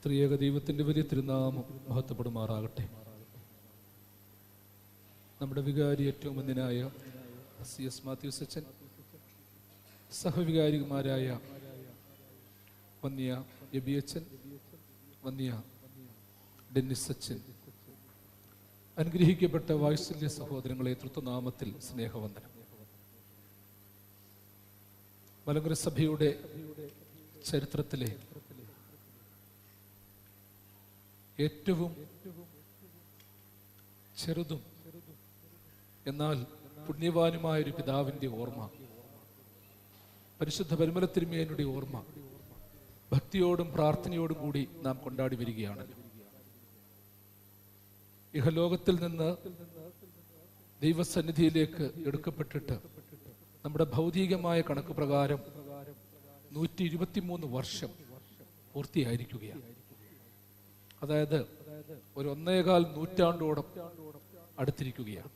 ത്രിയേക ദൈവത്തിന്റെ വലിയ തിരുനാമം മഹത്വപ്പെടുമാറാകട്ടെ. നമ്മുടെ വികാരി ഏറ്റവും വന്യനായ CS മാത്യൂസ് അച്ഛൻ, സഹവികാരിമാരായ വന്യ എബി അച്ഛൻ, വന്യ ഡെന്നിസ് അച്ഛൻ, അനുഗ്രഹിക്കപ്പെട്ട വാത്സല്യ സഹോദരങ്ങളെ, തൃത്വനാമത്തിൽ സ്നേഹവന്ദനം. മലങ്കര സഭയുടെ ചരിത്രത്തിലെ ഏറ്റവും ചെറുതും എന്നാൽ പുണ്യവാനുമായൊരു പിതാവിൻ്റെ ഓർമ്മ, പരിശുദ്ധ പരിമല തിരുമേനിയുടെ ഓർമ്മ ഭക്തിയോടും പ്രാർത്ഥനയോടും കൂടി നാം കൊണ്ടാടി വരികയാണല്ലോ. ഇഹലോകത്തിൽ നിന്ന് ദൈവസന്നിധിയിലേക്ക് എടുക്കപ്പെട്ടിട്ട് നമ്മുടെ ഭൗതികമായ കണക്ക് പ്രകാരം 123 വർഷം പൂർത്തിയായിരിക്കുകയാണ്. അതായത് ഒരു 1.25 നൂറ്റാണ്ടോളം അടുത്തിരിക്കുകയാണ്.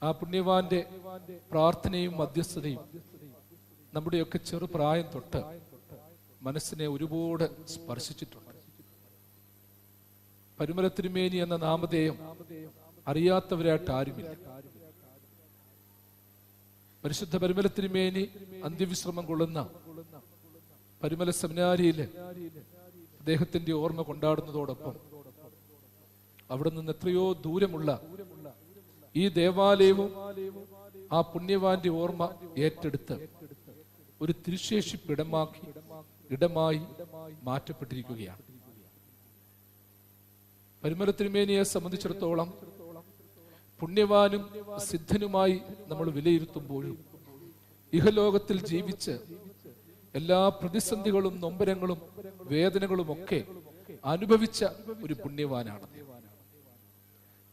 ആ പുണ്യവാന്റെ പ്രാർത്ഥനയും മധ്യസ്ഥതയും നമ്മുടെയൊക്കെ ചെറുപ്രായം തൊട്ട് മനസ്സിനെ ഒരുപാട് സ്പർശിച്ചിട്ടുണ്ട്. പരിമല തിരുമേനി എന്ന നാമധേയം അറിയാത്തവരായിട്ട് ആരുമില്ല. പരിശുദ്ധ പരിമല തിരുമേനി അന്ത്യവിശ്രമം കൊള്ളുന്ന പരിമല സെമിനാരിയില് അദ്ദേഹത്തിന്റെ ഓർമ്മ കൊണ്ടാടുന്നതോടൊപ്പം അവിടെ നിന്ന് എത്രയോ ദൂരമുള്ള ഈ ദേവാലയവും ആ പുണ്യവാന്റെ ഓർമ്മ ഏറ്റെടുത്ത് ഒരു തിരുശേഷിപ്പ് ഇടമായി മാറ്റപ്പെട്ടിരിക്കുകയാണ്. പരിമല തിരുമേനിയെ സംബന്ധിച്ചിടത്തോളം പുണ്യവാനും സിദ്ധനുമായി നമ്മൾ വിലയിരുത്തുമ്പോഴും ഇഹലോകത്തിൽ ജീവിച്ച് എല്ലാ പ്രതിസന്ധികളും നൊമ്പരങ്ങളും വേദനകളും ഒക്കെ അനുഭവിച്ച ഒരു പുണ്യവാനാണ്.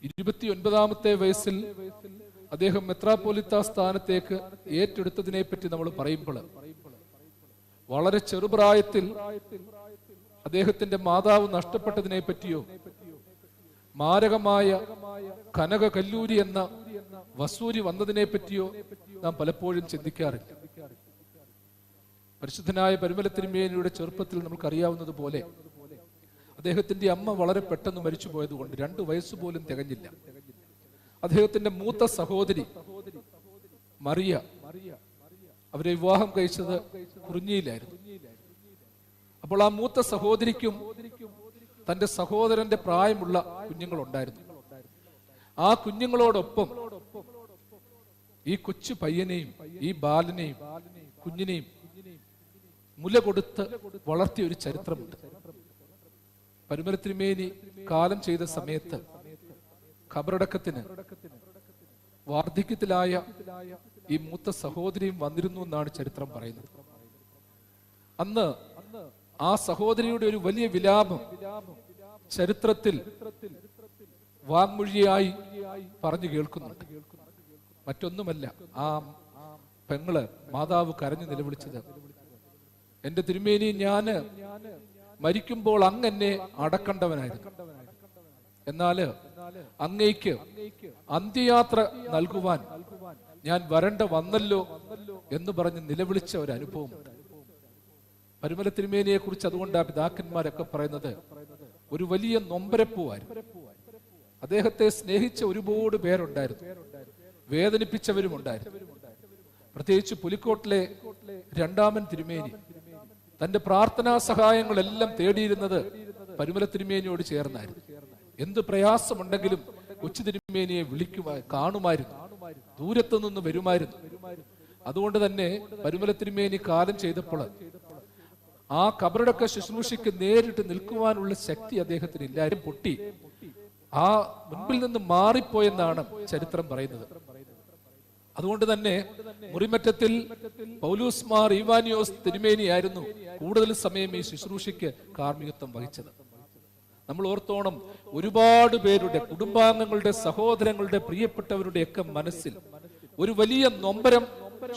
29ാമത്തെ വയസ്സിൽ അദ്ദേഹം മെത്രാപ്പോലിത്ത സ്ഥാനത്തേക്ക് ഏറ്റെടുത്തതിനെ പറ്റി നമ്മൾ പറയുമ്പോൾ വളരെ ചെറുപ്രായത്തിൽ അദ്ദേഹത്തിന്റെ മാതാവ് നഷ്ടപ്പെട്ടതിനെ പറ്റിയോ മാരകമായ കനക കല്ലൂരി എന്ന വസൂരി വന്നതിനെ പറ്റിയോ നാം പലപ്പോഴും ചിന്തിക്കാറില്ല. പരിശുദ്ധനായ പരിമല തിരുമേനിയുടെ ചെറുപ്പത്തിൽ നമുക്കറിയാവുന്നത് പോലെ അദ്ദേഹത്തിന്റെ അമ്മ വളരെ പെട്ടെന്ന് മരിച്ചു പോയതുകൊണ്ട് 2 വയസ്സ് പോലും തികഞ്ഞില്ല. അദ്ദേഹത്തിന്റെ മൂത്ത സഹോദരി മറിയ, അവരെ വിവാഹം കഴിച്ചത് കുറിഞ്ഞിയിലായിരുന്നു. അപ്പോൾ ആ മൂത്ത സഹോദരിക്കും തന്റെ സഹോദരന്റെ പ്രായമുള്ള കുഞ്ഞുങ്ങളുണ്ടായിരുന്നു. ആ കുഞ്ഞുങ്ങളോടൊപ്പം ഈ കൊച്ചു പയ്യനെയും ഈ ബാലനെയും കുഞ്ഞിനെയും മുല കൊടുത്ത് വളർത്തിയ ഒരു ചരിത്രമുണ്ട്. പരിമല തിരുമേനി കാലം ചെയ്ത സമയത്ത് ഖബറടക്കത്തിന് വാർദ്ധക്യത്തിലായ ഈ മൂത്ത സഹോദരിയും വന്നിരുന്നു എന്നാണ് ചരിത്രം പറയുന്നത്. അന്ന് ആ സഹോദരിയുടെ ഒരു വലിയ വിലാപം ചരിത്രത്തിൽ വാങ്മൊഴിയായി പറഞ്ഞു കേൾക്കുന്നുണ്ട്. മറ്റൊന്നുമല്ല, ആ പെങ്ങള് മാതാവ് കരഞ്ഞു നിലവിളിച്ചത്, എന്റെ തിരുമേനി, ഞാന് മരിക്കുമ്പോൾ അങ്ങെന്നെ അടക്കണ്ടവനായിരുന്നു, എന്നാല് അങ്ങേക്ക് അന്ത്യയാത്ര നൽകുവാൻ ഞാൻ വരണ്ട വന്നല്ലോ എന്ന് പറഞ്ഞ് നിലവിളിച്ച ഒരു അനുഭവമുണ്ട്. പരിമല തിരുമേനിയെ കുറിച്ച് അതുകൊണ്ട് ആ പിതാക്കന്മാരൊക്കെ പറയുന്നത് ഒരു വലിയ നൊമ്പരപ്പൂവായിരുന്നു. അദ്ദേഹത്തെ സ്നേഹിച്ച ഒരുപാട് പേരുണ്ടായിരുന്നു, വേദനിപ്പിച്ചവരും ഉണ്ടായിരുന്നു. പ്രത്യേകിച്ച് പുലിക്കോട്ടിലെ 2ാമൻ തിരുമേനി തന്റെ പ്രാർത്ഥനാ സഹായങ്ങളെല്ലാം തേടിയിരുന്നത് പരിമല തിരുമേനിയോട് ചേർന്നായിരുന്നു. എന്ത് പ്രയാസമുണ്ടെങ്കിലും കൊച്ചു തിരുമേനിയെ കാണുമായിരുന്നു, ദൂരത്തു നിന്ന് വരുമായിരുന്നു. അതുകൊണ്ട് തന്നെ പരിമല തിരുമേനി കാലം ചെയ്തപ്പോൾ ആ ഖബറടക്ക ശുശ്രൂഷയ്ക്ക് നേരിട്ട് നിൽക്കുവാനുള്ള ശക്തി അദ്ദേഹത്തിന് ഇല്ലായിരുന്നു. പൊട്ടി ആ മുൻപിൽ നിന്ന് മാറിപ്പോയെന്നാണ് ചരിത്രം പറയുന്നത്. അതുകൊണ്ട് തന്നെ മുറിമറ്റത്തിൽ പൗലൂസ് മാർ ഈവാനിയോസ് തിരുമേനിയായിരുന്നു കൂടുതൽ സമയം ഈ ശുശ്രൂഷയ്ക്ക് കാർമ്മികത്വം വഹിച്ചത്. നമ്മൾ ഓർത്തോണം, ഒരുപാട് പേരുടെ കുടുംബാംഗങ്ങളുടെ, സഹോദരങ്ങളുടെ, പ്രിയപ്പെട്ടവരുടെ ഒക്കെ മനസ്സിൽ ഒരു വലിയ നൊമ്പരം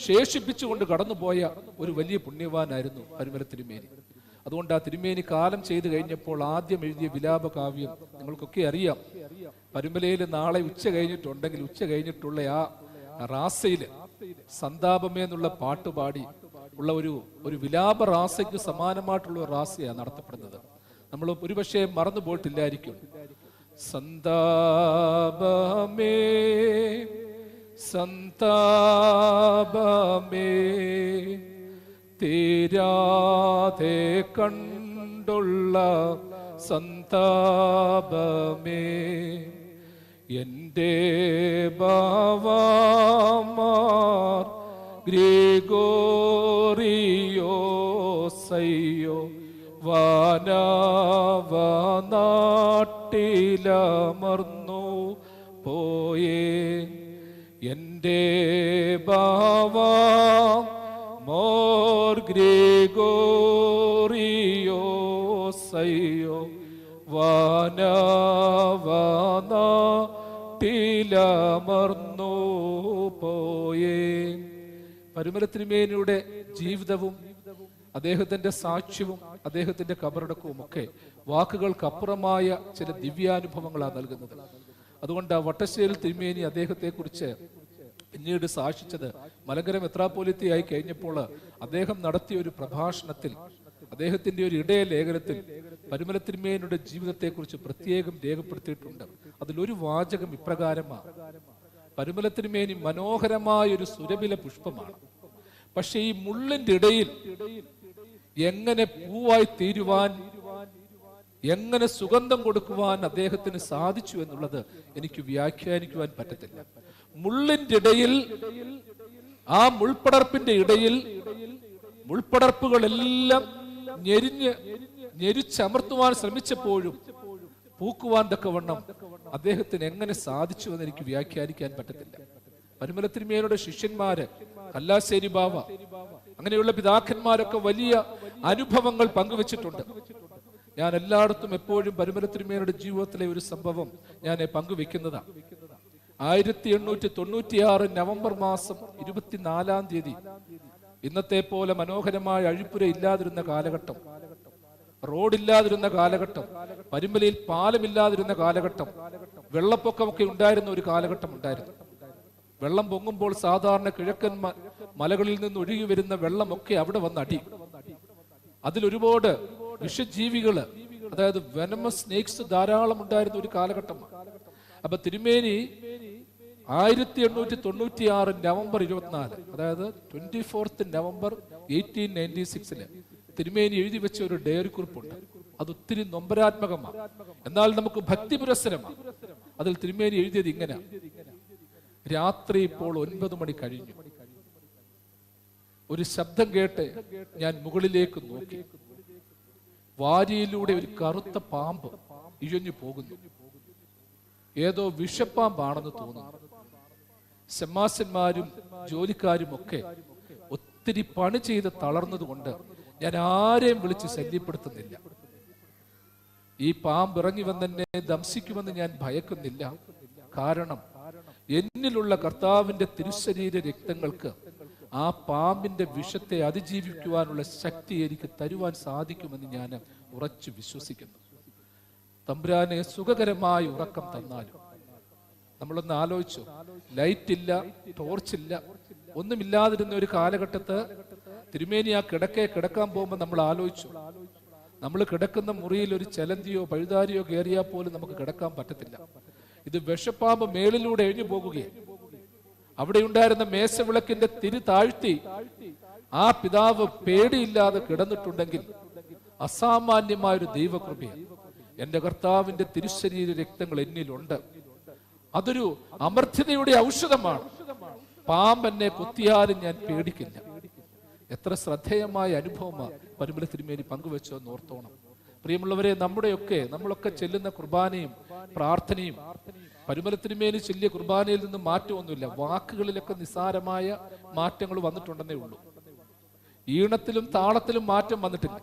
ശേഷിപ്പിച്ചുകൊണ്ട് കടന്നുപോയ ഒരു വലിയ പുണ്യവാനായിരുന്നു പരിമല തിരുമേനി. അതുകൊണ്ട് ആ തിരുമേനി കാലം ചെയ്തു കഴിഞ്ഞപ്പോൾ ആദ്യം എഴുതിയ വിലാപ കാവ്യം നിങ്ങൾക്കൊക്കെ അറിയാം. പരിമലയിൽ നാളെ ഉച്ച കഴിഞ്ഞിട്ടുണ്ടെങ്കിൽ ഉച്ച കഴിഞ്ഞിട്ടുള്ള ആ റാസയില് സന്താപമേ എന്നുള്ള പാട്ടുപാടി ഉള്ള ഒരു വിലാപ റാസയ്ക്ക് സമാനമായിട്ടുള്ള ഒരു റാസയാണ് നടത്തപ്പെടുന്നത്. നമ്മൾ ഒരുപക്ഷെ മറന്നു പോയിട്ടില്ലായിരിക്കും. സന്താപമേ സന്താപമേ തീരാതെ കണ്ടുള്ള സന്താപമേ എൻ്റെ ബാവാമാർ ഗ്രിഗോറിയോസയ്യോ വാനവനാട്ടിലമർന്നു പോയേ. എൻ്റെ ബാവാ മോർ ഗ്രിഗോറിയോസയ്യോ വാനവനാട്ടിലമർന്നു പോയേ. പരുമല തിരുമേനിയുടെ ജീവിതവും അദ്ദേഹത്തിന്റെ സാക്ഷ്യവും അദ്ദേഹത്തിന്റെ കബറടക്കവും ഒക്കെ വാക്കുകൾക്കപ്പുറമായ ചില ദിവ്യാനുഭവങ്ങളാണ് നൽകുന്നത്. അതുകൊണ്ട് ആ വട്ടശ്ശേരി തിരുമേനി അദ്ദേഹത്തെ കുറിച്ച് പിന്നീട് സാക്ഷിച്ചത് മലങ്കര മെത്രാപ്പോലിത്തയായി കഴിഞ്ഞപ്പോൾ അദ്ദേഹം നടത്തിയ ഒരു പ്രഭാഷണത്തിൽ, അദ്ദേഹത്തിന്റെ ഒരു ഇടയ ലേഖനത്തിൽ പരുമല തിരുമേനിയുടെ ജീവിതത്തെക്കുറിച്ച് പ്രത്യേകം രേഖപ്പെടുത്തിയിട്ടുണ്ട്. അതിലൊരു വാചകം ഇപ്രകാരമാണ്: പരുമല തിരുമേനി മനോഹരമായ ഒരു സുരഭില പുഷ്പമാണ്. പക്ഷെ ഈ മുള്ളിന്റെ ഇടയിൽ എങ്ങനെ പൂവായി തീരുവാൻ, എങ്ങനെ സുഗന്ധം കൊടുക്കുവാൻ അദ്ദേഹത്തിന് സാധിച്ചു എന്നുള്ളത് എനിക്ക് വ്യാഖ്യാനിക്കുവാൻ പറ്റത്തില്ല. മുള്ളിന്റെ ഇടയിൽ, ആ മുൾപ്പടർപ്പിന്റെ ഇടയിൽ മുൾപ്പടർപ്പുകളെല്ലാം ഞെരിച്ചമർത്തുവാൻ ശ്രമിച്ചപ്പോഴും പൂക്കുവാൻ തക്കവണ്ണം അദ്ദേഹത്തിന് എങ്ങനെ സാധിച്ചു എന്ന് എനിക്ക് വ്യാഖ്യാനിക്കാൻ പറ്റത്തില്ല. പരുമല തിരുമേനിയുടെ ശിഷ്യന്മാര്, കല്ലാശ്ശേരി ബാവ, അങ്ങനെയുള്ള പിതാക്കന്മാരൊക്കെ വലിയ അനുഭവങ്ങൾ പങ്കുവെച്ചിട്ടുണ്ട്. ഞാൻ എല്ലായിടത്തും എപ്പോഴും പരുമല തിരുമേനിയുടെ ജീവിതത്തിലെ ഒരു സംഭവം ഞാൻ പങ്കുവെക്കുന്നതാണ്. 1896 നവംബർ മാസം 24-ാം തീയതി, ഇന്നത്തെ പോലെ മനോഹരമായ അഴിപ്പുര ഇല്ലാതിരുന്ന കാലഘട്ടം, റോഡില്ലാതിരുന്ന കാലഘട്ടം, പരുമലയിൽ പാലമില്ലാതിരുന്ന കാലഘട്ടം, വെള്ളപ്പൊക്കമൊക്കെ ഉണ്ടായിരുന്ന ഒരു കാലഘട്ടം ഉണ്ടായിരുന്നു. വെള്ളം പൊങ്ങുമ്പോൾ സാധാരണ കിഴക്കൻ മലകളിൽ നിന്ന് ഒഴുകി വരുന്ന വെള്ളമൊക്കെ അവിടെ വന്ന് അടി. അതിലൊരുപാട് വിഷജീവികള്, അതായത് വെനമസ് സ്നേക്സ് ധാരാളം ഉണ്ടായിരുന്ന ഒരു കാലഘട്ടമാണ്. അപ്പൊ തിരുമേനി 1896 നവംബർ 24, അതായത് 24th നവംബർ 1896 തിരുമേനി എഴുതി വെച്ച ഒരു ഡയറി കുറിപ്പുണ്ട്. അത് ഒത്തിരി നൊമ്പരാത്മകമാണ്, എന്നാൽ നമുക്ക് ഭക്തി പുരസ്സരമാണ്. അതിൽ തിരുമേനി എഴുതിയത് ഇങ്ങനെ: രാത്രി ഇപ്പോൾ 9 മണി കഴിഞ്ഞു. ഒരു ശബ്ദം കേട്ട് ഞാൻ മുകളിലേക്ക് നോക്കി. വാരിയിലൂടെ ഒരു കറുത്ത പാമ്പ് ഇഴഞ്ഞു പോകുന്നു. ഏതോ വിഷപ്പാമ്പാണെന്ന് തോന്നുന്നു. ശമ്മാസന്മാരും ജോലിക്കാരും ഒക്കെ ഒത്തിരി പണി ചെയ്ത് തളർന്നതുകൊണ്ട് ഞാൻ ആരെയും വിളിച്ച് ശല്യപ്പെടുത്തുന്നില്ല. ഈ പാമ്പ് ഇറങ്ങി വന്നെന്നെ ദംശിക്കുമെന്ന് ഞാൻ ഭയക്കുന്നില്ല. കാരണം എന്നിലുള്ള കർത്താവിന്റെ തിരുശരീര രക്തങ്ങൾക്ക് ആ പാമ്പിന്റെ വിഷത്തെ അതിജീവിക്കുവാനുള്ള ശക്തി എനിക്ക് തരുവാൻ സാധിക്കുമെന്ന് ഞാൻ ഉറച്ചു വിശ്വസിക്കുന്നു. തമ്പുരാനെ സുഖകരമായ ഉറക്കം തന്നാലും. നമ്മളൊന്ന് ആലോചിച്ചു, ലൈറ്റ് ഇല്ല, ടോർച്ചില്ല, ഒന്നുമില്ലാതിരുന്ന ഒരു കാലഘട്ടത്ത് തിരുമേനി ആ കിടക്കാൻ പോകുമ്പോൾ നമ്മൾ ആലോചിച്ചു, നമ്മൾ കിടക്കുന്ന മുറിയിൽ ഒരു ചലന്തിയോ പഴുതാരിയോ കയറിയാൽ പോലും നമുക്ക് കിടക്കാൻ പറ്റത്തില്ല. ഇത് വിഷപ്പാമ്പ് മേളിലൂടെ എഴിഞ്ഞു പോകുകയാണ്. അവിടെ ഉണ്ടായിരുന്ന മേശവിളക്കിന്റെ തിരി താഴ്ത്തി ആ പിതാവ് പേടിയില്ലാതെ കിടന്നിട്ടുണ്ടെങ്കിൽ അസാമാന്യമായൊരു ദൈവകൃപയാണ്. എന്റെ കർത്താവിന്റെ തിരുശരീര രക്തങ്ങൾ എന്നിലുണ്ട്. അതൊരു അമർത്യതയുടെ ഔഷധമാണ്. പാമ്പ് എന്നെ കുത്തിയാലും ഞാൻ പേടിക്കില്ല. എത്ര ശ്രദ്ധേയമായ അനുഭവമാണ് പരുമല തിരുമേനി പങ്കുവെച്ചോ എന്ന് ഓർത്തോണം. പ്രിയമുള്ളവരെ, നമ്മളൊക്കെ ചെല്ലുന്ന കുർബാനയും പ്രാർത്ഥനയും പരുമല തിരുമേനി ചൊല്ലിയ കുർബാനയിൽ നിന്ന് മാറ്റമൊന്നുമില്ല. വാക്കുകളിലൊക്കെ നിസ്സാരമായ മാറ്റങ്ങൾ വന്നിട്ടുണ്ടെന്നേ ഉള്ളൂ. ഈണത്തിലും താളത്തിലും മാറ്റം വന്നിട്ടില്ല.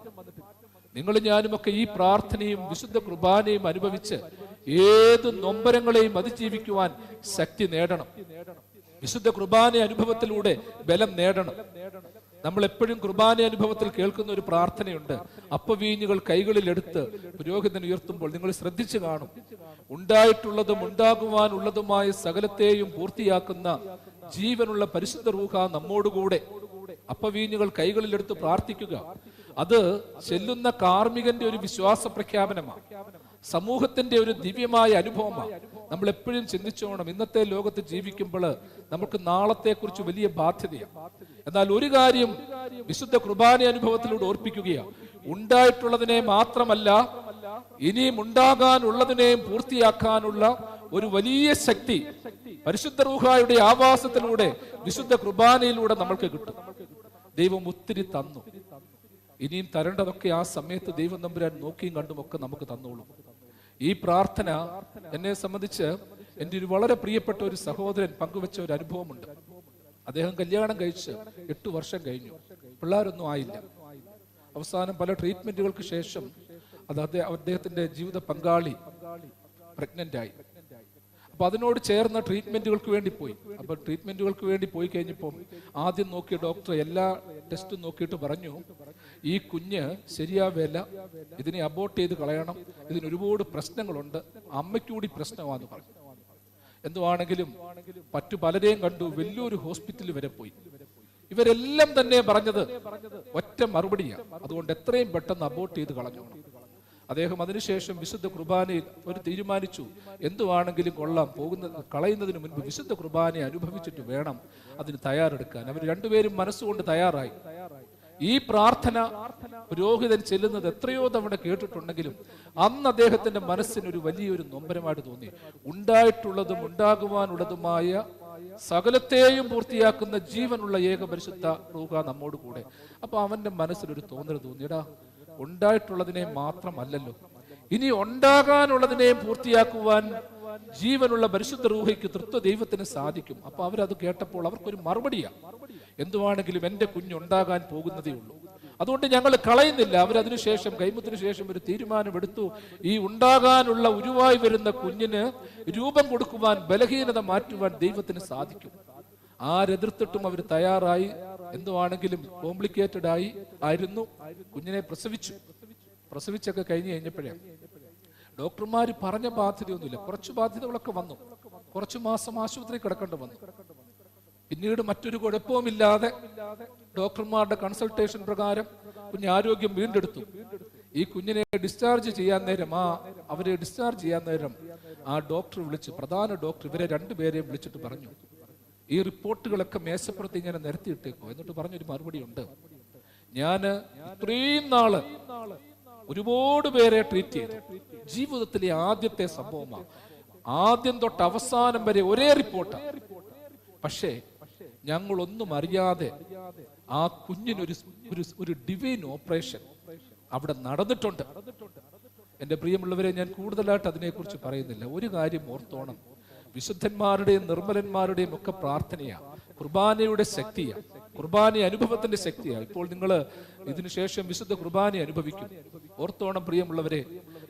നിങ്ങളും ഞാനുമൊക്കെ ഈ പ്രാർത്ഥനയും വിശുദ്ധ കുർബാനയും അനുഭവിച്ച് ഏത് നൊമ്പരങ്ങളെയും അതിജീവിക്കുവാൻ ശക്തി നേടണം. വിശുദ്ധ കുർബാന അനുഭവത്തിലൂടെ ബലം നേടണം. നമ്മൾ എപ്പോഴും കുർബാന അനുഭവത്തിൽ കേൾക്കുന്ന ഒരു പ്രാർത്ഥനയുണ്ട്. അപ്പവീഞ്ഞുകൾ കൈകളിൽ എടുത്ത് പുരോഹിതൻ ഉയർത്തുമ്പോൾ നിങ്ങൾ ശ്രദ്ധിച്ചു കാണും. ഉണ്ടായിട്ടുള്ളതും ഉണ്ടാകുവാനുള്ളതുമായ സകലത്തെയും പൂർത്തിയാക്കുന്ന ജീവനുള്ള പരിശുദ്ധ റൂഹ നമ്മോടുകൂടെ. അപ്പവീഞ്ഞുകൾ കൈകളിലെടുത്ത് പ്രാർത്ഥിക്കുക. അത് ചെല്ലുന്ന കാർമികന്റെ ഒരു വിശ്വാസ പ്രഖ്യാപനമാണ്, സമൂഹത്തിന്റെ ഒരു ദിവ്യമായ അനുഭവമാണ്. നമ്മൾ എപ്പോഴും ചിന്തിച്ചോണം, ഇന്നത്തെ ലോകത്ത് ജീവിക്കുമ്പോൾ നമുക്ക് നാളത്തെക്കുറിച്ച് വലിയ ബാധ്യതയാണ്. എന്നാൽ ഒരു കാര്യം വിശുദ്ധ കുർബാന അനുഭവത്തിലൂടെ ഓർപ്പിക്കുകയാണ്, ഉണ്ടായിട്ടുള്ളതിനെ മാത്രമല്ല ഇനിയും ഉണ്ടാകാനുള്ളതിനെയും പൂർത്തിയാക്കാനുള്ള ഒരു വലിയ ശക്തി പരിശുദ്ധ റൂഹായുടെ ആവാസത്തിലൂടെ വിശുദ്ധ കുർബാനയിലൂടെ നമ്മൾക്ക് കിട്ടും. ദൈവം ഒത്തിരി തന്നു, ഇനിയും തരേണ്ടതൊക്കെ ആ സമയത്ത് ദൈവം തമ്പുരാൻ നോക്കിയും കണ്ടുമൊക്കെ നമുക്ക് തന്നോളും. ഈ പ്രാർത്ഥന എന്നെ സംബന്ധിച്ച് എൻ്റെ ഒരു വളരെ പ്രിയപ്പെട്ട ഒരു സഹോദരൻ പങ്കുവെച്ച ഒരു അനുഭവമുണ്ട്. അദ്ദേഹം കല്യാണം കഴിച്ച് 8 വർഷം കഴിഞ്ഞു, പിള്ളേരൊന്നും ആയില്ല. അവസാനം പല ട്രീറ്റ്മെന്റുകൾക്ക് ശേഷം അദ്ദേഹത്തിന്റെ ജീവിത പങ്കാളി പ്രഗ്നന്റ് ആയി. അപ്പൊ അതിനോട് ചേർന്ന ട്രീറ്റ്മെന്റുകൾക്ക് വേണ്ടി പോയി. അപ്പൊ ട്രീറ്റ്മെന്റുകൾക്ക് വേണ്ടി പോയി കഴിഞ്ഞപ്പോൾ ആദ്യം നോക്കിയ ഡോക്ടർ എല്ലാ ടെസ്റ്റും നോക്കിയിട്ട് പറഞ്ഞു, ഈ കുഞ്ഞ് ശരിയാവേല, ഇതിനെ അബോർട്ട് ചെയ്ത് കളയണം, ഇതിന് ഒരുപാട് പ്രശ്നങ്ങളുണ്ട്, അമ്മയ്ക്കൂടി പ്രശ്നമാണെന്ന് പറഞ്ഞു. എന്തുവാണെങ്കിലും പലരെയും കണ്ടു, വലിയൊരു ഹോസ്പിറ്റലിൽ വരെ പോയി. ഇവരെല്ലാം തന്നെ പറഞ്ഞത് ഒറ്റ മറുപടിയാണ്, അതുകൊണ്ട് എത്രയും പെട്ടെന്ന് അബോർട്ട് ചെയ്ത് കളഞ്ഞു. അദ്ദേഹം അതിനുശേഷം വിശുദ്ധ കുർബാനയിൽ ഒരു തീരുമാനിച്ചു, എന്തുവാണെങ്കിലും കൊള്ളാം, കളയുന്നതിന് മുൻപ് വിശുദ്ധ കുർബാനയെ അനുഭവിച്ചിട്ട് വേണം അതിന് തയ്യാറെടുക്കാൻ. അവർ രണ്ടുപേരും മനസ്സുകൊണ്ട് തയ്യാറായി. ഈ പ്രാർത്ഥന പുരോഹിതൻ ചെല്ലുന്നത് എത്രയോ തവണ കേട്ടിട്ടുണ്ടെങ്കിലും അന്ന് അദ്ദേഹത്തിന്റെ മനസ്സിനൊരു വലിയൊരു നൊമ്പരമായിട്ട് തോന്നി. ഉണ്ടായിട്ടുള്ളതും ഉണ്ടാകുവാനുള്ളതുമായ സകലത്തെയും പൂർത്തിയാക്കുന്ന ജീവനുള്ള ഏക പരിശുദ്ധ റൂഹ നമ്മോട് കൂടെ. അപ്പൊ അവന്റെ മനസ്സിലൊരു തോന്നൽ തോന്നിയടാ, ഉണ്ടായിട്ടുള്ളതിനെ മാത്രമല്ലല്ലോ, ഇനി ഉണ്ടാകാനുള്ളതിനെയും പൂർത്തിയാക്കുവാൻ ജീവനുള്ള പരിശുദ്ധ റൂഹയ്ക്ക് തൃത്വ ദൈവത്തിന് സാധിക്കും. അപ്പൊ അവരത് കേട്ടപ്പോൾ അവർക്കൊരു മറുപടിയാണ്, എന്തുവാണെങ്കിലും എന്റെ കുഞ്ഞുണ്ടാകാൻ പോകുന്നതേ ഉള്ളൂ, അതുകൊണ്ട് ഞങ്ങൾ കളയുന്നില്ല. അവരതിനുശേഷം കൈമുത്തിന് ശേഷം ഒരു തീരുമാനമെടുത്തു, ഈ ഉണ്ടാകാനുള്ള ഉരുവായി വരുന്ന കുഞ്ഞിന് രൂപം കൊടുക്കുവാൻ, ബലഹീനത മാറ്റുവാൻ ദൈവത്തിന് സാധിക്കും. ആരെതിർത്തിട്ടും അവർ തയ്യാറായി. എന്തുവാണെങ്കിലും കോംപ്ലിക്കേറ്റഡ് ആയിരുന്നു. കുഞ്ഞിനെ പ്രസവിച്ചൊക്കെ കഴിഞ്ഞ് കഴിഞ്ഞപ്പോഴേ ഡോക്ടർമാർ പറഞ്ഞ ബാധ്യതയൊന്നുമില്ല, കുറച്ച് ബാധ്യതകളൊക്കെ വന്നു, കുറച്ചു മാസം ആശുപത്രി കിടക്കേണ്ടി വന്നു. പിന്നീട് മറ്റൊരു കുഴപ്പവുമില്ലാതെ ഡോക്ടർമാരുടെ കൺസൾട്ടേഷൻ പ്രകാരം കുഞ്ഞ് ആരോഗ്യം വീണ്ടെടുത്തു. ഈ കുഞ്ഞിനെ ഡിസ്ചാർജ് ചെയ്യാൻ നേരം ആ ഡോക്ടർ വിളിച്ച്, പ്രധാന ഡോക്ടർ ഇവരെ രണ്ടുപേരെയും വിളിച്ചിട്ട് പറഞ്ഞു, ഈ റിപ്പോർട്ടുകളൊക്കെ മേശപ്പുറത്ത് ഇങ്ങനെ നിരത്തിയിട്ടേക്കോ. എന്നിട്ട് പറഞ്ഞൊരു മറുപടി ഉണ്ട്, ഞാൻ ഇത്രയും നാള് ഒരുപാട് പേരെ ട്രീറ്റ് ചെയ്തു, ജീവിതത്തിലെ ആദ്യത്തെ സംഭവമാണ്, ആദ്യം തൊട്ട് അവസാനം വരെ ഒരേ റിപ്പോർട്ടാണ്. പക്ഷേ ഞങ്ങളൊന്നും അറിയാതെ ആ കുഞ്ഞിനൊരു ഡിവൈൻ ഓപ്പറേഷൻ അവിടെ നടന്നിട്ടുണ്ട്. എന്റെ പ്രിയമുള്ളവരെ, ഞാൻ കൂടുതലായിട്ട് അതിനെക്കുറിച്ച് പറയുന്നില്ല. ഒരു കാര്യം ഓർത്തോണം, വിശുദ്ധന്മാരുടെയും നിർമ്മലന്മാരുടെയും ഒക്കെ പ്രാർത്ഥനയാണ്, കുർബാനയുടെ ശക്തിയാണ്, കുർബാന അനുഭവത്തിന്റെ ശക്തിയാണ്. ഇപ്പോൾ നിങ്ങൾ ഇതിനുശേഷം വിശുദ്ധ കുർബാന അനുഭവിക്കും. ഓർത്തോണം പ്രിയമുള്ളവരെ,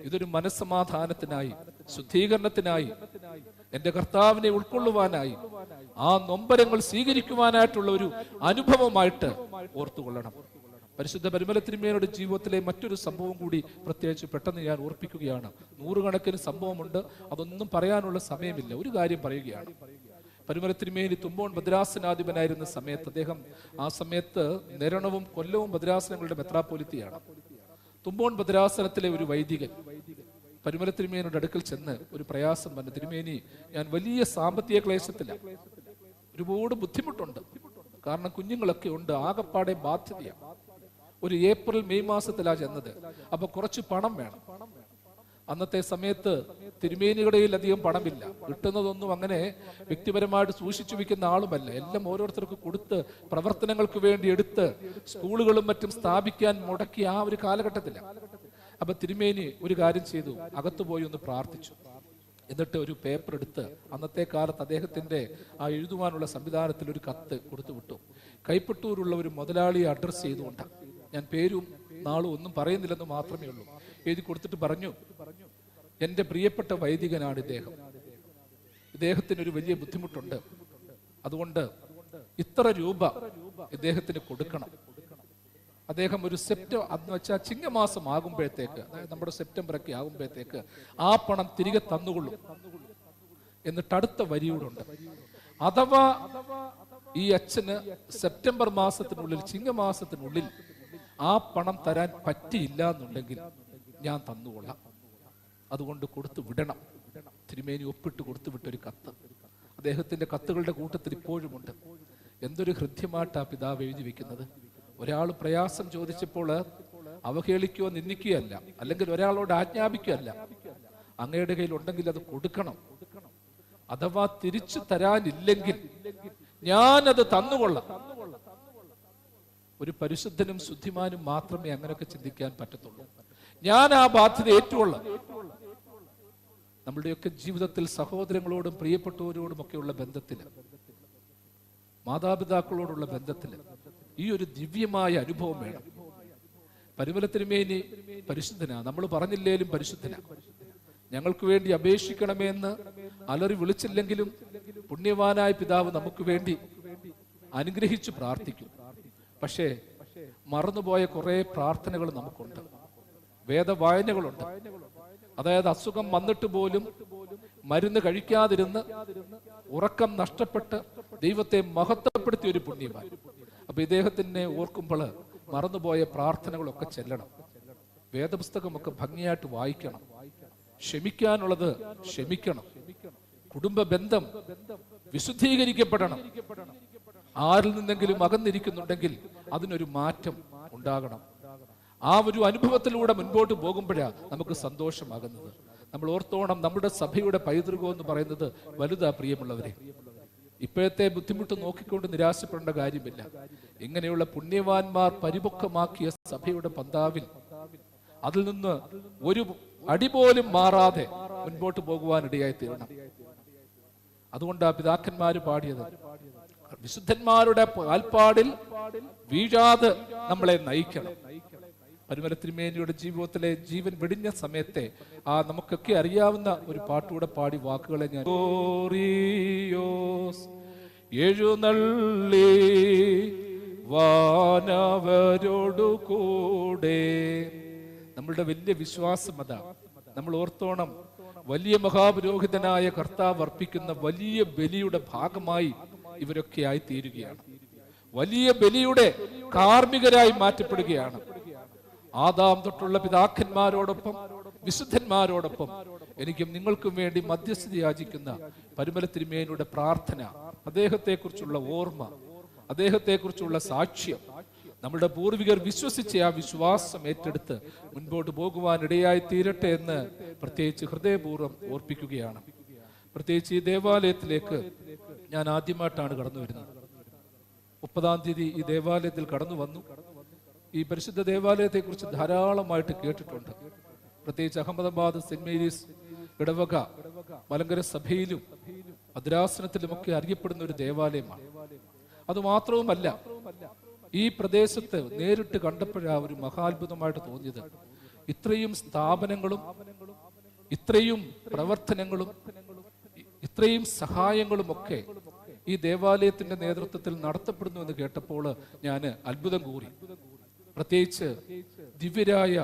ഇതൊരു മനസ്സമാധാനത്തിനായി, ശുദ്ധീകരണത്തിനായി, എന്റെ കർത്താവിനെ ഉൾക്കൊള്ളുവാനായി, ആ നൊമ്പരങ്ങൾ സ്വീകരിക്കുവാനായിട്ടുള്ള ഒരു അനുഭവമായിട്ട് ഓർത്തുകൊള്ളണം. പരിശുദ്ധ പരിമല തിരുമേനിയുടെ ജീവിതത്തിലെ മറ്റൊരു സംഭവം കൂടി പ്രത്യേകിച്ച് പെട്ടെന്ന് ഞാൻ ഓർപ്പിക്കുകയാണ്. 100 കണക്കിന് സംഭവമുണ്ട്, അതൊന്നും പറയാനുള്ള സമയമില്ല. ഒരു കാര്യം പറയുകയാണ്. പരിമല തിരുമേനി തുമ്പോൺ ഭദ്രാസനാധിപനായിരുന്ന സമയത്ത്, അദ്ദേഹം ആ സമയത്ത് നിരണവും കൊല്ലവും ഭദ്രാസനങ്ങളുടെ മെത്രാപ്പോലിത്തയാണ്. തുമ്പോൺ ഭദ്രാസനത്തിലെ ഒരു വൈദികൻ പരിമല തിരുമേനിയുടെ അടുക്കൽ ചെന്ന് ഒരു പ്രയാസം പറഞ്ഞു, തിരുമേനി, ഞാൻ വലിയ സാമ്പത്തിക ക്ലേശത്തിലാണ്, ഒരുപാട് ബുദ്ധിമുട്ടുണ്ട്, കാരണം കുഞ്ഞുങ്ങളൊക്കെ ഉണ്ട്, ആകപ്പാടെ ബാധ്യതയാണ്. ഒരു ഏപ്രിൽ മെയ് മാസത്തിലാണ് ചെന്നത്. അപ്പൊ കുറച്ച് പണം വേണം. അന്നത്തെ സമയത്ത് തിരുമേനികടയിൽ അധികം പണമില്ല, കിട്ടുന്നതൊന്നും അങ്ങനെ വ്യക്തിപരമായിട്ട് സൂക്ഷിച്ചു വെക്കുന്ന ആളുമല്ല, എല്ലാം ഓരോരുത്തർക്ക് കൊടുത്ത് പ്രവർത്തനങ്ങൾക്ക് വേണ്ടി എടുത്ത് സ്കൂളുകളും മറ്റും സ്ഥാപിക്കാൻ മുടക്കിയ ആ ഒരു കാലഘട്ടത്തിലാണ്. അപ്പൊ തിരുമേനി ഒരു കാര്യം ചെയ്തു, അകത്തുപോയി ഒന്ന് പ്രാർത്ഥിച്ചു. എന്നിട്ട് ഒരു പേപ്പർ എടുത്ത്, അന്നത്തെ കാലത്ത് അദ്ദേഹത്തിന്റെ ആ എഴുതുവാനുള്ള സംവിധാനത്തിൽ ഒരു കത്ത് കൊടുത്തു വിട്ടു. കൈപ്പട്ടൂരുള്ള ഒരു മുതലാളിയെ അഡ്രസ് ചെയ്തുകൊണ്ടാണ്, ഞാൻ പേരും നാളും ഒന്നും പറയുന്നില്ലെന്ന് മാത്രമേ ഉള്ളൂ. എഴുതി കൊടുത്തിട്ട് പറഞ്ഞു, എന്റെ പ്രിയപ്പെട്ട വൈദികനാണ് ഇദ്ദേഹം, ഇദ്ദേഹത്തിനൊരു വലിയ ബുദ്ധിമുട്ടുണ്ട്, അതുകൊണ്ട് ഇത്ര രൂപ ഇദ്ദേഹത്തിന് കൊടുക്കണം. അദ്ദേഹം ഒരു അന്ന് വെച്ചാൽ ചിങ്ങമാസം ആകുമ്പോഴത്തേക്ക്, അതായത് നമ്മുടെ സെപ്റ്റംബറൊക്കെ ആകുമ്പോഴത്തേക്ക് ആ പണം തിരികെ തന്നുകൊള്ളും. എന്നിട്ട് അടുത്ത വരിയോടുണ്ട്, അഥവാ ഈ അച്ഛന് സെപ്റ്റംബർ മാസത്തിനുള്ളിൽ, ചിങ്ങമാസത്തിനുള്ളിൽ ആ പണം തരാൻ പറ്റിയില്ല എന്നുണ്ടെങ്കിൽ ഞാൻ തന്നുകൊള്ളാം, അതുകൊണ്ട് കൊടുത്തു വിടണം. തിരുമേനി ഒപ്പിട്ട് കൊടുത്തു വിട്ടൊരു കത്ത് അദ്ദേഹത്തിന്റെ കത്തുകളുടെ കൂട്ടത്തിൽ ഇപ്പോഴുമുണ്ട്. എന്തൊരു ഹൃദ്യമായിട്ടാ പിതാവ് എഴുതി വെക്കുന്നത്. ഒരാൾ പ്രയാസം ചോദിച്ചപ്പോൾ അവഹേളിക്കുകയോ നിന്ദിക്കുകയല്ല, അല്ലെങ്കിൽ ഒരാളോട് ആജ്ഞാപിക്കുകയല്ല. അങ്ങയുടെ കയ്യിൽ ഉണ്ടെങ്കിൽ അത് കൊടുക്കണം. അഥവാ തിരിച്ചു തരാനില്ലെങ്കിൽ ഞാനത് തന്നുകൊള്ളാം. ഒരു പരിശുദ്ധനും ശുദ്ധിമാനും മാത്രമേ അങ്ങനെയൊക്കെ ചിന്തിക്കാൻ പറ്റത്തുള്ളൂ. ഞാൻ ആ ബാധ്യത ഏറ്റുകൊള്ളാം. നമ്മളുടെയൊക്കെ ജീവിതത്തിൽ സഹോദരങ്ങളോടും പ്രിയപ്പെട്ടവരോടും ഒക്കെയുള്ള ബന്ധത്തില്, മാതാപിതാക്കളോടുള്ള ബന്ധത്തില് ഈ ഒരു ദിവ്യമായ അനുഭവം വേണം. പരിമല തിരുമേനി പരിശുദ്ധനാ, നമ്മൾ പറഞ്ഞില്ലേലും പരിശുദ്ധനാ. ഞങ്ങൾക്ക് വേണ്ടി അപേക്ഷിക്കണമെന്ന് അലറി വിളിച്ചില്ലെങ്കിലും പുണ്യവാനായ പിതാവ് നമുക്ക് വേണ്ടി അനുഗ്രഹിച്ചു പ്രാർത്ഥിക്കും. പക്ഷേ മറന്നുപോയ കുറെ പ്രാർത്ഥനകൾ നമുക്കുണ്ട്, വേദവായനകളുണ്ട്. അതായത് അസുഖം വന്നിട്ട് പോലും മരുന്ന് കഴിക്കാതിരുന്ന് ഉറക്കം നഷ്ടപ്പെട്ട് ദൈവത്തെ മഹത്വപ്പെടുത്തിയ ഒരു പുണ്യവാൻ. അപ്പൊ ഇദ്ദേഹത്തിനെ ഓർക്കുമ്പോൾ മറന്നുപോയ പ്രാർത്ഥനകളൊക്കെ ചെല്ലണം, വേദപുസ്തകമൊക്കെ ഭംഗിയായിട്ട് വായിക്കണം, ക്ഷമിക്കാനുള്ളത് ക്ഷമിക്കണം, കുടുംബ ബന്ധം വിശുദ്ധീകരിക്കപ്പെടണം. ആരിൽ നിന്നെങ്കിലും അകന്നിരിക്കുന്നുണ്ടെങ്കിൽ അതിനൊരു മാറ്റം ഉണ്ടാകണം. ആ ഒരു അനുഭവത്തിലൂടെ മുൻപോട്ട് പോകുമ്പോഴാണ് നമുക്ക് സന്തോഷമാകുന്നത്. നമ്മൾ ഓർത്തോണം, നമ്മുടെ സഭയുടെ പൈതൃകം എന്ന് പറയുന്നത് വലുതാ പ്രിയമുള്ളവരെ. ഇപ്പോഴത്തെ ബുദ്ധിമുട്ട് നോക്കിക്കൊണ്ട് നിരാശപ്പെടേണ്ട കാര്യമില്ല. ഇങ്ങനെയുള്ള പുണ്യവാന്മാർ പരിപക്വമാക്കിയ സഭയുടെ പന്താവിൽ അതിൽ നിന്ന് ഒരു അടി പോലും മാറാതെ മുൻപോട്ട് പോകുവാനിടയായി തീരണം. അതുകൊണ്ടാണ് പിതാക്കന്മാര് പാടിയത്, വിശുദ്ധന്മാരുടെ കാൽപ്പാടിൽ വീഴാതെ നമ്മളെ നയിക്കണം. പരിമല തിരുമേനിയുടെ ജീവിതത്തിലെ ജീവൻ വെടിഞ്ഞ സമയത്തെ ആ നമുക്കൊക്കെ അറിയാവുന്ന ഒരു പാട്ടുകൂടെ പാടി വാക്കുകളെ ഞാൻ എഴുന്നള്ളി വാനവരോടു കൂടെ. നമ്മളുടെ വലിയ വിശ്വാസം അതാ. നമ്മൾ ഓർത്തോണം, വലിയ മഹാപുരോഹിതനായ കർത്താവ് അർപ്പിക്കുന്ന വലിയ ബലിയുടെ ഭാഗമായി ഇവരൊക്കെ ആയി തീരുകയാണ്. വലിയ ബലിയുടെ കാർമ്മികരായി മാറ്റപ്പെടുകയാണ്. ആദാം തൊട്ടുള്ള പിതാക്കന്മാരോടൊപ്പം വിശുദ്ധന്മാരോടൊപ്പം എനിക്കും നിങ്ങൾക്കും വേണ്ടി മധ്യസ്ഥത യാചിക്കുന്ന പരിമല തിരുമേനിയുടെ പ്രാർത്ഥന, അദ്ദേഹത്തെക്കുറിച്ചുള്ള ഓർമ്മ, അദ്ദേഹത്തെക്കുറിച്ചുള്ള സാക്ഷ്യം, നമ്മുടെ പൂർവികർ വിശ്വസിച്ച ആ വിശ്വാസം ഏറ്റെടുത്ത് മുൻപോട്ട് പോകുവാനിടയായി തീരട്ടെ എന്ന് പ്രത്യേകിച്ച് ഹൃദയപൂർവ്വം ഓർപ്പിക്കുകയാണ്. പ്രത്യേകിച്ച് ഈ ദേവാലയത്തിലേക്ക് ഞാൻ ആദ്യമായിട്ടാണ് കടന്നു വരുന്നത്. 30-ാം തീയതി ഈ ദേവാലയത്തിൽ കടന്നു വന്നു. ഈ പരിശുദ്ധ ദേവാലയത്തെ കുറിച്ച് ധാരാളമായിട്ട് കേട്ടിട്ടുണ്ട്. പ്രത്യേകിച്ച് അഹമ്മദാബാദ് സെന്റ് മേരീസ് ഇടവക മലങ്കര സഭയിലും ഭദ്രാസനത്തിലുമൊക്കെ അറിയപ്പെടുന്ന ഒരു ദേവാലയമാണ്. അതുമാത്രവുമല്ല, ഈ പ്രദേശത്ത് നേരിട്ട് കണ്ടപ്പോഴാണ് ഒരു മഹാത്ഭുതമായിട്ട് തോന്നിയത്. ഇത്രയും സ്ഥാപനങ്ങളും ഇത്രയും പ്രവർത്തനങ്ങളും ഇത്രയും സഹായങ്ങളും ഒക്കെ ഈ ദേവാലയത്തിന്റെ നേതൃത്വത്തിൽ നടത്തപ്പെടുന്നു എന്ന് കേട്ടപ്പോൾ ഞാൻ അത്ഭുതം കൂറി. പ്രത്യേകിച്ച് ദിവ്യരായ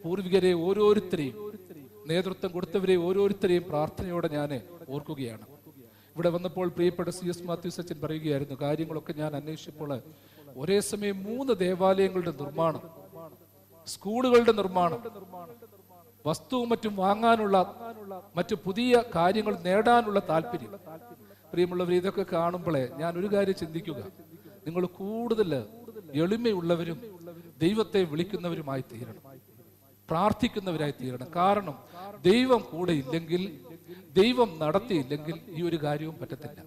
പൂർവികരെ ഓരോരുത്തരെയും, നേതൃത്വം കൊടുത്തവരെ ഓരോരുത്തരെയും പ്രാർത്ഥനയോടെ ഞാൻ ഓർക്കുകയാണ്. ഇവിടെ വന്നപ്പോൾ പ്രിയപ്പെട്ട CS മാത്യൂസ് അച്ഛൻ പറയുകയായിരുന്നു, കാര്യങ്ങളൊക്കെ ഞാൻ അന്വേഷിച്ചപ്പോൾ ഒരേ സമയം 3 ദേവാലയങ്ങളുടെ നിർമ്മാണം, സ്കൂളുകളുടെ നിർമ്മാണം, വസ്തുവും മറ്റും വാങ്ങാനുള്ള, മറ്റു പുതിയ കാര്യങ്ങൾ നേടാനുള്ള താല്പര്യം. പ്രിയമുള്ളവർ, ഇതൊക്കെ കാണുമ്പോഴേ ഞാൻ ഒരു കാര്യം ചിന്തിക്കുക, നിങ്ങൾ കൂടുതൽ എളിമയുള്ളവരും ദൈവത്തെ വിളിക്കുന്നവരുമായി തീരണം, പ്രാർത്ഥിക്കുന്നവരായി തീരണം. കാരണം ദൈവം കൂടെ ഇല്ലെങ്കിൽ, ദൈവം നടത്തിയില്ലെങ്കിൽ ഈ ഒരു കാര്യവും പറ്റത്തില്ല.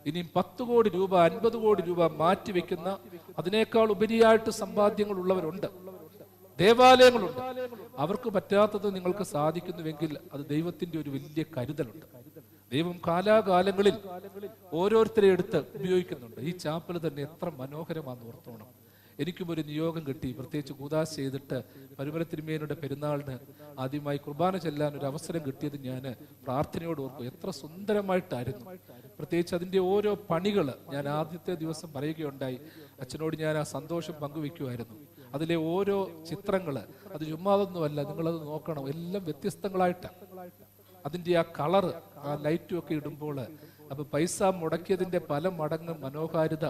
ഇനിയും 10 കോടി രൂപ 50 കോടി രൂപ മാറ്റിവെക്കുന്ന അതിനേക്കാൾ ഉപരിയായിട്ട് സമ്പാദ്യങ്ങൾ ഉള്ളവരുണ്ട്, ദേവാലയങ്ങളുണ്ട്. അവർക്ക് പറ്റാത്തത് നിങ്ങൾക്ക് സാധിക്കുന്നുവെങ്കിൽ അത് ദൈവത്തിന്റെ ഒരു വലിയ കരുതലുണ്ട്. ദൈവം കാലാകാലങ്ങളിൽ ഓരോരുത്തരെ എടുത്ത് ഉപയോഗിക്കുന്നുണ്ട്. ഈ ചാപ്പൽ തന്നെ എത്ര മനോഹരമാണെന്ന് ഓർത്തോണം. എനിക്കും ഒരു നിയോഗം കിട്ടി, പ്രത്യേകിച്ച് കൂദാശ ചെയ്തിട്ട് പരിമല തിരുമേനിയുടെ പെരുന്നാളിന് ആദ്യമായി കുർബാന ചെല്ലാൻ ഒരു അവസരം കിട്ടിയത് ഞാൻ പ്രാർത്ഥനയോട് ഓർക്കും. എത്ര സുന്ദരമായിട്ടായിരുന്നു. പ്രത്യേകിച്ച് അതിൻ്റെ ഓരോ പണികൾ ഞാൻ ആദ്യത്തെ ദിവസം പറയുകയുണ്ടായി. അച്ഛനോട് ഞാൻ ആ സന്തോഷം പങ്കുവെക്കുമായിരുന്നു. അതിലെ ഓരോ ചിത്രങ്ങൾ അത് ചുമ്മാതൊന്നുമല്ല, നിങ്ങളത് നോക്കണം, എല്ലാം വ്യത്യസ്തങ്ങളായിട്ടാണ്. അതിൻ്റെ ആ കളറ്, ആ ലൈറ്റും ഒക്കെ ഇടുമ്പോൾ അപ്പൊ പൈസ മുടക്കിയതിന്റെ പല മടങ്ങ് മനോഹാരിത